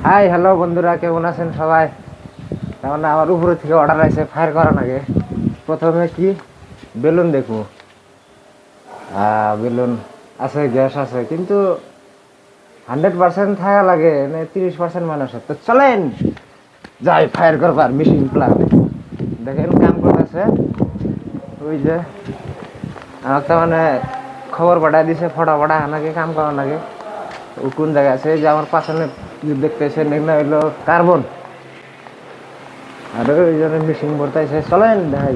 Hi hello বন্ধুরা, কেমন আছেন সবাই? তার মানে আমার উপরে থেকে অর্ডার আছে ফায়ার করার আগে প্রথমে কি বেলুন দেখবো। বেলুন আছে, গ্যাস আছে, কিন্তু 100% থাকা লাগে, 30% মানুষ আছে। তো চলেন যাই ফায়ার করবার মেশিন প্লাগ। দেখেন কাম করতেছে ওই যে আমার তো মানে খবর পাঠাই দিছে, ফটা ফটা নাকি কাম করা লাগে। ও কোন জায়গায় আছে? যে আমার পাশে দেখতেছেন এগুলো হইলো কার্বন, আর ওই জন্য মেশিন ভরতাইছে। চলেন ভাই,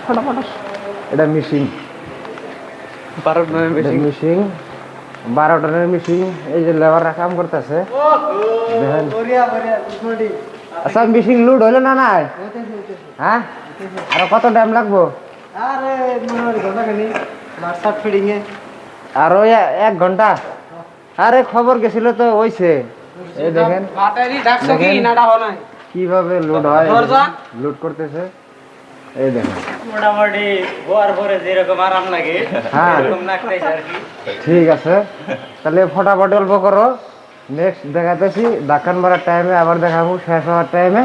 ফটাফট। এটা মেশিন 12 টনের মেশিন। এই যে লেবাররা কাম করতেছে দেখেন। আচ্ছা, মেশিন লোড হইলো না? নাই? হ্যাঁ, আর কত টাইম লাগবো? আরো 1 ঘন্টা। আরে খবর গেছিল তো হইছে। এই দেখেন কিভাবে লোড হয়, লোড করতেছে। এই দেখেন মোটামুটি গোয়ার পরে যেরকম আরাম লাগে হ্যাঁ এরকম লাগতেছে আর কি। ঠিক আছে, তাহলে ফটাফট অল্প করো। নেক্সট দেখাতেছি ঢাকান মারার টাইমে, আবার দেখাবো শেষ হওয়ার টাইমে।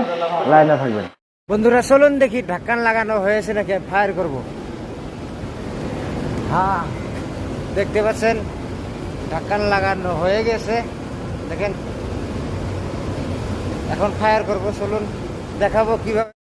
লাইনে থাকবেন বন্ধুরা। চলুন দেখি ঢাকান লাগানো হয়েছে নাকি, ফায়ার করব। হ্যাঁ, দেখতে পাচ্ছেন ঢাকান লাগানো হয়ে গেছে। দেখেন এখন ফায়ার করব। চলুন দেখাবো কিভাবে।